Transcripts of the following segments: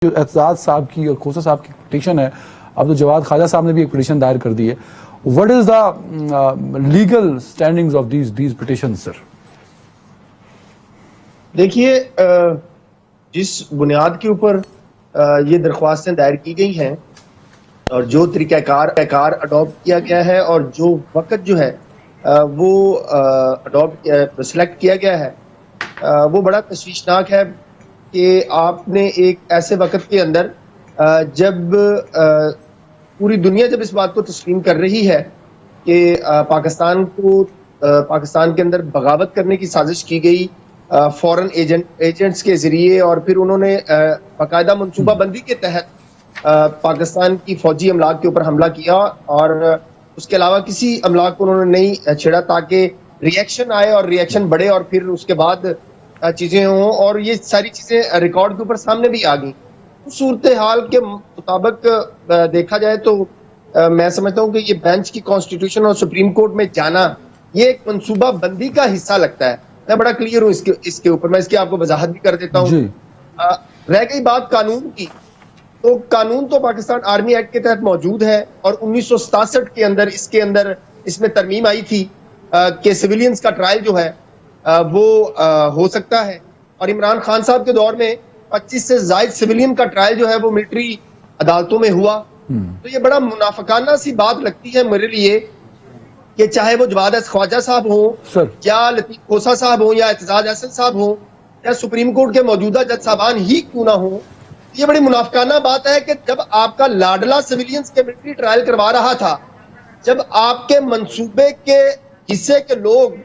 اعتزاز صاحب کی اور کھوسا صاحب کی پٹیشن ہے. اب تو جواد خواجہ صاحب نے بھی ایک پٹیشن دائر کر دی ہے. What is the legal standings of these petitions sir? دیکھیے، جس بنیاد کے اوپر یہ درخواستیں دائر کی گئی ہیں اور جو طریقہ کار اڈاپٹ کیا گیا ہے اور جو وقت جو ہے وہ اڈاپٹ سلیکٹ کیا گیا ہے وہ بڑا تشویشناک ہے کہ آپ نے ایک ایسے وقت کے اندر جب پوری دنیا جب اس بات کو تسلیم کر رہی ہے کہ پاکستان کے اندر بغاوت کرنے کی سازش کی گئی فورن ایجنٹس کے ذریعے، اور پھر انہوں نے باقاعدہ منصوبہ بندی کے تحت پاکستان کی فوجی املاک کے اوپر حملہ کیا، اور اس کے علاوہ کسی املاک کو انہوں نے نہیں چھیڑا تاکہ ریئیکشن آئے اور ریئیکشن بڑھے اور پھر اس کے بعد چیزیں ہوں، اور یہ ساری چیزیں ریکارڈ کے اوپر سامنے بھی آ گئیں. صورتحال کے مطابق دیکھا جائے تو میں سمجھتا ہوں کہ یہ بینچ کی کانسٹیٹیوشن اور سپریم کورٹ میں جانا یہ ایک منصوبہ بندی کا حصہ لگتا ہے. میں بڑا کلیئر ہوں اس کے اوپر، میں اس کی آپ کو وضاحت بھی کر دیتا ہوں. رہ گئی بات قانون کی، تو قانون تو پاکستان آرمی ایکٹ کے تحت موجود ہے، اور 1967 کے اندر اس میں ترمیم آئی تھی کہ سویلینز کا ٹرائل جو ہے وہ ہو سکتا ہے، اور عمران خان صاحب کے دور میں 25 سے زائد سویلین کا ٹرائل جو ہے وہ ملٹری عدالتوں میں ہوا. تو یہ بڑا منافقانہ سی بات لگتی ہے میرے لیے کہ چاہے وہ جواد خواجہ صاحب ہوں یا لطیف کھوسا صاحب ہوں یا اعتزاز احسن صاحب ہوں یا سپریم کورٹ کے موجودہ جج صاحبان ہی کیوں نہ ہوں، یہ بڑی منافقانہ بات ہے کہ جب آپ کا لاڈلا سویلینز کے ملٹری ٹرائل کروا رہا تھا، جب آپ کے منصوبے کے حصے کے لوگ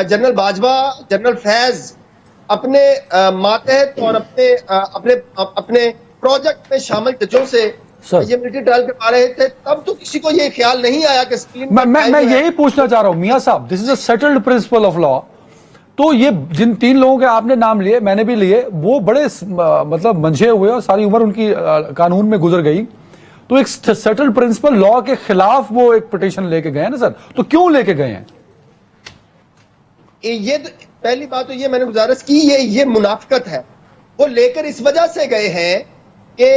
جنرل باجوہ، جنرل فیض اپنے ماتحت اور اپنے پروجیکٹ میں شامل ججوں سے یہ ملٹری ٹرائل کروا رہے تھے، تب تو کسی کو یہ خیال نہیں آیا کہ میں یہی پوچھنا چاہ رہا ہوں میاں صاحب، دس از اے سیٹلڈ پرنسپل آف لا. تو یہ جن 3 لوگوں کے آپ نے نام لیے، میں نے بھی لیے، وہ بڑے مطلب منجھے ہوئے اور ساری عمر ان کی قانون میں گزر گئی، تو ایک سیٹلڈ پرنسپل لا کے خلاف وہ ایک پٹیشن لے کے گئے ہیں نا سر. تو کیوں لے کے گئے ہیں؟ یہ پہلی بات تو یہ میں نے گزارش کی، یہ منافقت ہے. وہ لے کر اس وجہ سے گئے ہیں کہ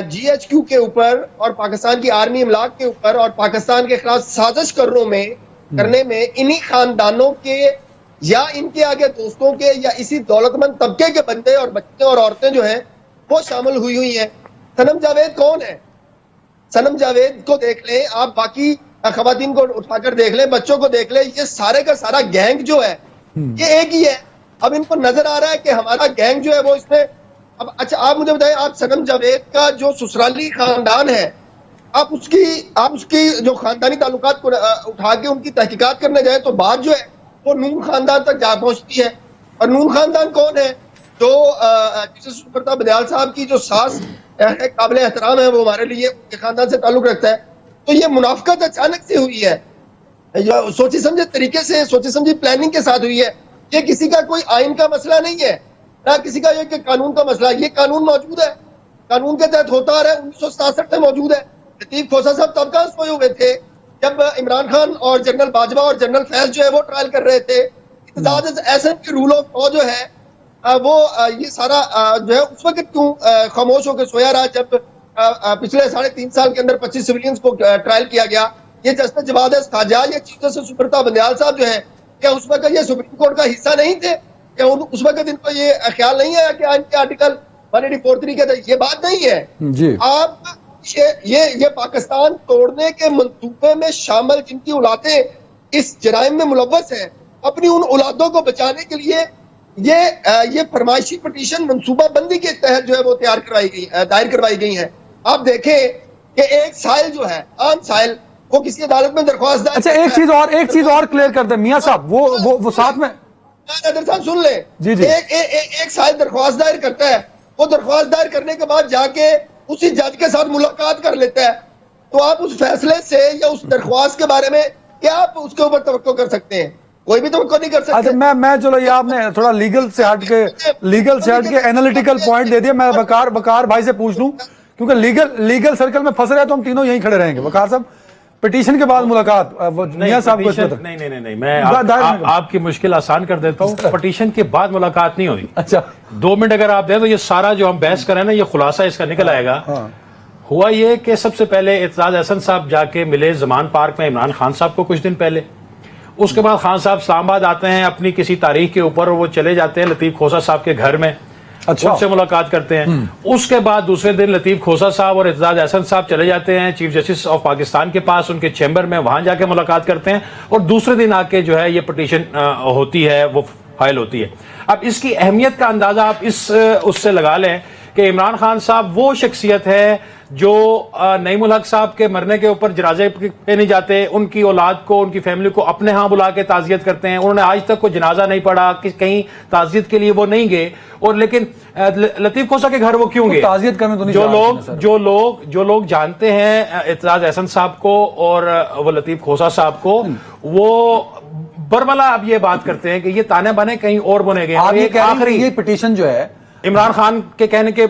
جی ایچ کیو کے اوپر اور پاکستان کی آرمی املاک کے اوپر اور پاکستان کے خلاف سازش کرنے میں انہی خاندانوں کے یا ان کے آگے دوستوں کے یا اسی دولت مند طبقے کے بندے اور بچے اور عورتیں جو ہیں وہ شامل ہوئی ہیں. صنم جاوید کون ہے؟ صنم جاوید کو دیکھ لیں آپ، باقی خواتین کو اٹھا کر دیکھ لیں، بچوں کو دیکھ لیں، یہ سارے کا سارا گینگ جو ہے یہ ایک ہی ہے. اب ان کو نظر آ رہا ہے کہ ہمارا گینگ جو ہے وہ اس میں اب اچھا آپ مجھے بتائیں، آپ صنم جاوید کا جو سسرالی خاندان ہے، آپ اس کی جو خاندانی تعلقات کو اٹھا کے ان کی تحقیقات کرنے جائیں تو بات جو ہے وہ نون خاندان تک جا پہنچتی ہے. اور نون خاندان کون ہے؟ جو سپرتا بندیال صاحب کی جو ساس ہے، قابل احترام ہے، وہ ہمارے لیے ان کے خاندان سے تعلق رکھتا ہے. تو یہ منافقت اچانک سے ہوئی ہے، سوچی سمجھے طریقے سے، سوچی سمجھی پلاننگ کے ساتھ ہوئی ہے. یہ کسی کا کوئی آئین کا مسئلہ نہیں ہے، نہ کسی کا یہ کہ قانون کا مسئلہ. یہ قانون موجود ہے، قانون کے تحت ہوتا آ رہا ہے، 1967 سے موجود ہے. لطیف کھوسا صاحب تب کہاں سوئے ہوئے تھے جب عمران خان اور جنرل باجوہ اور جنرل فیض جو ہے وہ ٹرائل کر رہے تھے. اعتزاز احسن کی رول آف لا جو ہے وہ یہ سارا جو ہے اس وقت کیوں خاموش ہو کے سویا رہا جب پچھلے 3.5 سال کے اندر 25 سویلینز کو ٹرائل کیا گیا. یہ جسٹس جواد خواجہ، یہ چیف جسٹس سپرتا بندیال صاحب جو ہے، کیا اس وقت یہ سپریم کورٹ کا حصہ نہیں تھے؟ کیا اس وقت ان کو یہ خیال نہیں آیا کہ ان کے آرٹیکل 184 کے تحت یہ بات نہیں ہے جی آپ یہ پاکستان توڑنے کے منصوبے میں شامل جن کی اولادیں اس جرائم میں ملوث ہیں، اپنی ان اولادوں کو بچانے کے لیے یہ فرمائشی پٹیشن منصوبہ بندی کے تحت جو ہے وہ دائر کروائی گئی ہیں. آپ دیکھیں کہ ایک سائل جو ہے، عام سائل، وہ کسی عدالت میں درخواست دائر. اچھا ایک چیز اور کلیئر کر دیں میاں صاحب، وہ ساتھ میں صاحب سن لیں. جی ایک سائل درخواست دائر کرتا ہے، وہ درخواست دائر کرنے کے بعد جا کے اسی جج کے ساتھ ملاقات کر لیتا ہے. تو آپ اس فیصلے سے یا اس درخواست کے بارے میں کیا آپ اس کے اوپر توقع کر سکتے ہیں؟ کوئی بھی توقع نہیں کر سکتے. اچھا میں چلو یہ آپ نے تھوڑا لیگل سے ہٹ کے اینالیٹیکل پوائنٹ دے دیا. میں وقار بھائی سے پوچھ لوں، کیونکہ لیگل سرکل میں پھنس رہے تو ہم تینوں یہیں کھڑے رہیں گے. وقار صاحب پٹیشن کے بعد ملاقات میاں صاحب کو اس میں نہیں میں آپ کی مشکل آسان کر دیتا ہوں. پٹیشن کے بعد ملاقات نہیں ہوئی. اچھا 2 منٹ اگر آپ دیں تو یہ سارا جو ہم بحث کریں نا یہ خلاصہ اس کا نکل آئے گا. ہوا یہ کہ سب سے پہلے اعتزاز احسن صاحب جا کے ملے زمان پارک میں عمران خان صاحب کو کچھ دن پہلے. اس کے بعد خان صاحب اسلام آباد آتے ہیں اپنی کسی تاریخ کے اوپر, وہ چلے جاتے ہیں لطیف کھوسہ صاحب کے گھر میں, ان سے ملاقات کرتے ہیں. اس کے بعد دوسرے دن لطیف کھوسہ صاحب اور اعتزاز احسن صاحب چلے جاتے ہیں چیف جسٹس آف پاکستان کے پاس, ان کے چیمبر میں, وہاں جا کے ملاقات کرتے ہیں, اور دوسرے دن آ کے جو ہے یہ پٹیشن ہوتی ہے, وہ فائل ہوتی ہے. اب اس کی اہمیت کا اندازہ آپ اس سے لگا لیں کہ عمران خان صاحب وہ شخصیت ہے جو نعیم الحق صاحب کے مرنے کے اوپر جنازے پہ نہیں جاتے, ان کی اولاد کو, ان کی فیملی کو اپنے ہاں بلا کے تعزیت کرتے ہیں. انہوں نے آج تک کوئی جنازہ نہیں پڑھا, کہیں تعزیت کے لیے وہ نہیں گئے. اور لیکن لطیف کھوسہ کے گھر وہ کیوں گئے؟ تعزیت کرنے تو نہیں. جو لوگ جانتے ہیں اعتزاز احسن صاحب کو اور وہ لطیف کھوسہ صاحب کو, وہ برملا اب یہ بات کرتے ہیں کہ یہ تانے بانے کہیں اور بنے گئے. آخری یہ پٹیشن جو ہے عمران خان کے کہنے کے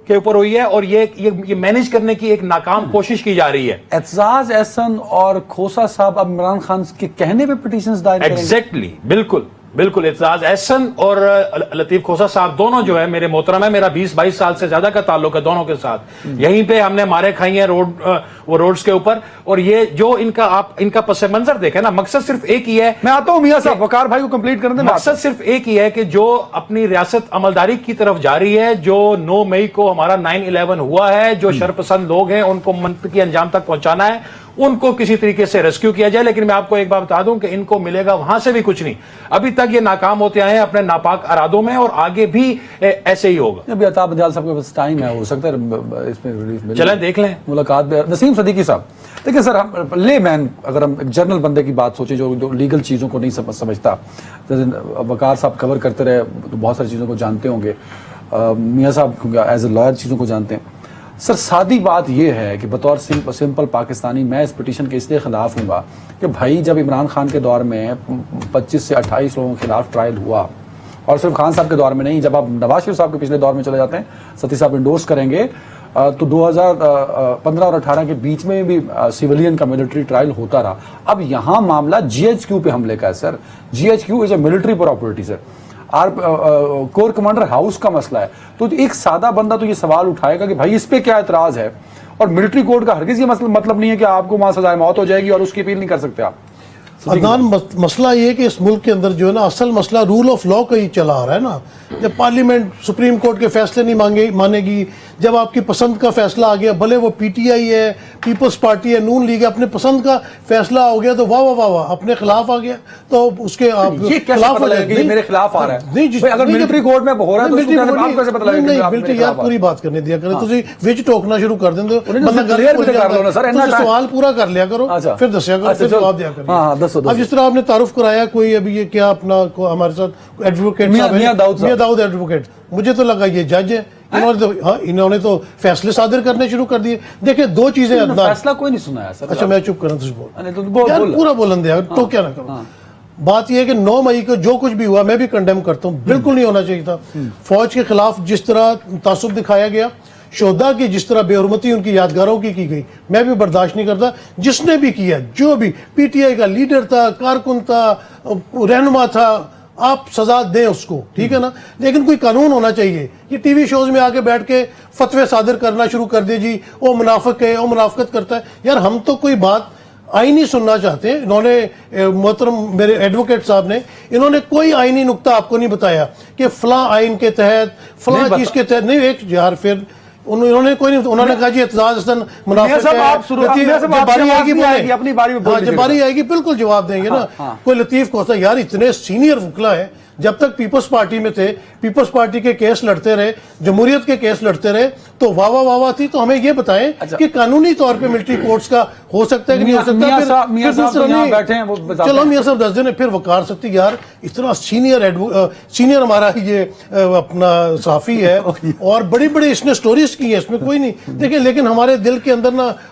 اوپر ہوئی ہے, اور یہ مینیج کرنے کی ایک ناکام کوشش کی جا رہی ہے. اعتزاز احسن اور کھوسہ صاحب اب عمران خان کے کہنے پہ پٹیشنز دائر کریں گے. ایگزیکٹلی, بالکل اعتزاز احسن اور لطیف کھوسہ صاحب دونوں جو ہے میرے محترم ہے, میرا 20-22 سال سے زیادہ کا تعلق ہے دونوں کے ساتھ. یہیں پہ ہم نے مارے کھائی ہیں وہ روڈز کے اوپر. اور یہ جو ان کا پس منظر دیکھیں نا, مقصد صرف ایک ہی ہے. میں آتا ہوں میاں صاحب, وقار بھائی کو کمپلیٹ کرنے دیں. مقصد صرف ایک ہی ہے کہ جو اپنی ریاست عملداری کی طرف جا رہی ہے, جو 9 مئی کو ہمارا 9/11 ہوا ہے, جو شرپسند لوگ ہیں ان کو منطقی انجام تک پہنچانا ہے, ان کو کسی طریقے سے ریسکیو کیا جائے. لیکن میں آپ کو ایک بات بتا دوں کہ ان کو ملے گا وہاں سے بھی کچھ نہیں. ابھی تک یہ ناکام ہوتے آئے ہیں اپنے ناپاک ارادوں میں, اور آگے بھی ایسے ہی ہوگا. ابھی عطا بندیال صاحب کے پاس ٹائم ہے, ہو سکتا ہے اس میں ریلیز ملے, چلیں دیکھ لیں ملاقات بھی. نسیم صدیقی صاحب دیکھیں سر, ہم لے مین اگر ہم ایک جرنل بندے کی بات سوچیں جو لیگل چیزوں کو نہیں سمجھتا, وقار صاحب کور کرتے رہے تو بہت ساری چیزوں کو جانتے ہوں گے, میاں صاحب ایز اے لائر چیزوں کو جانتے ہیں. سر سادی بات یہ ہے کہ بطور سمپل پاکستانی میں اس پٹیشن کے اس لیے خلاف ہوں گا کہ بھائی جب عمران خان کے دور میں 25 سے 28 لوگوں کے خلاف ٹرائل ہوا, اور صرف خان صاحب کے دور میں نہیں, جب آپ نواز شریف صاحب کے پچھلے دور میں چلے جاتے ہیں, ستی صاحب انڈورس کریں گے, تو 2015 اور 18 کے بیچ میں بھی سیولین کا ملٹری ٹرائل ہوتا رہا. اب یہاں معاملہ GHQ پہ حملے کا ہے سر. GHQ is a military property sir, corps commander house کا مسئلہ ہے. تو ایک سادہ بندہ تو یہ سوال اٹھائے گا کہ بھائی اس پہ کیا اعتراض ہے, اور ملٹری کوڈ کا ہرگز یہ مطلب نہیں ہے کہ آپ کو وہاں سزائے موت ہو جائے گی اور اس کی اپیل نہیں کر سکتے آپ. عدنان, مسئلہ یہ کہ اس ملک کے اندر جو ہے نا اصل مسئلہ رول آف لا کا ہی چلا آ رہا ہے نا. جب پارلیمنٹ سپریم کورٹ کے فیصلے نہیں مانے گی, جب آپ کی پسند کا فیصلہ آ گیا, بھلے وہ PTI ہے, پیپلز پارٹی ہے, نون لیگ ہے, اپنے پسند کا فیصلہ ہو گیا تو واہ واہ واہ واہ, اپنے خلاف آ گیا تو اس کے آپ خلاف ہو جائے گا, میرے خلاف آ رہا ہے. نہیں, اگر ملٹری کورٹ میں ہو رہا ہے تو آپ کیسے پتہ لگے گا؟ نہیں, ملٹری یار پوری بات کرنے دیا کریں, تسی وچ ٹوکنا شروع کر دیں دو, سوال پورا کر لیا کرو پھر دسیا کرو, پھر جواب دیا کرو. اب جس طرح آپ نے تعارف کرایا کوئی ابھی یہ کیا اپنا ہمارے ساتھ ایڈوکیٹ میاں داؤد ایڈوکیٹ, مجھے تو لگا یہ جج ہے, انہوں نے تو فیصلے صادر کرنے شروع کر دیے. دیکھیں دو چیزیں, فیصلہ کوئی نہیں سنا ہے سر. اچھا میں چپ کروں, پورا بولن دیا تو کیا نہ کروں. بات یہ ہے کہ 9 مئی کو جو کچھ بھی ہوا میں بھی کنڈیم کرتا ہوں, بالکل نہیں ہونا چاہیے تھا. فوج کے خلاف جس طرح تعصب دکھایا گیا, شہداء کی جس طرح بے حرمتی ان کی یادگاروں کی گئی, میں بھی برداشت نہیں کرتا. جس نے بھی کیا, جو بھی PTI کا لیڈر تھا, کارکن تھا, رہنما تھا, آپ سزا دیں اس کو, ٹھیک ہے نا. لیکن کوئی قانون ہونا چاہیے. یہ ٹی وی شوز میں آ کے بیٹھ کے فتوے صادر کرنا شروع کر دے, جی وہ منافق ہے, وہ منافقت کرتا ہے. یار ہم تو کوئی بات آئینی سننا چاہتے ہیں. انہوں نے محترم میرے ایڈوکیٹ صاحب نے, انہوں نے کوئی آئینی نقطہ آپ کو نہیں بتایا کہ فلاں آئین کے تحت فلاں چیز کے تحت نہیں. ایک یار پھر انہوں نے کوئی نہیں, انہوں نے کہا جی اعتزاز احسن منافق ہے, جب باری آئے گی بالکل جواب دیں گے نا. کوئی لطیف کھوسہ, یار اتنے سینئر وکلا ہے, جب تک پیپلز پارٹی میں تھے, پیپلز پارٹی کے کیس لڑتے رہے, جمہوریت کے کیس لڑتے رہے, تو واہ واہ واہ تھی. تو ہمیں یہ بتائیں کہ قانونی طور پہ ملٹری کورٹس کا ہو سکتا ہے کہ نہیں ہو سکتا. چلو میاں صاحب 10 دن پھر وقار سکتی, یار اتنا سینئر ہمارا یہ اپنا صحافی ہے, اور بڑی بڑی اس نے سٹوریز کی ہیں, اس میں کوئی نہیں. دیکھیں لیکن ہمارے دل کے اندر نا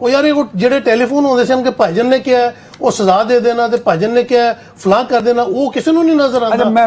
ਉਹ ਯਾਰ ਇਹ ਜਿਹੜੇ ਟੈਲੀਫੋਨ ਹੁੰਦੇ ਸਨ ਕਿ ਭਾਈਜਨ ਨੇ ਕਿਹਾ ਉਹ ਸਜ਼ਾ ਦੇ ਦੇਣਾ ਤੇ ਭਾਈਜਨ ਨੇ ਕਿਹਾ ਫਲਾਂ ਕਰ ਦੇਣਾ, ਉਹ ਕਿਸੇ ਨੂੰ ਨਹੀਂ ਨਜ਼ਰ ਆਉਂਦਾ।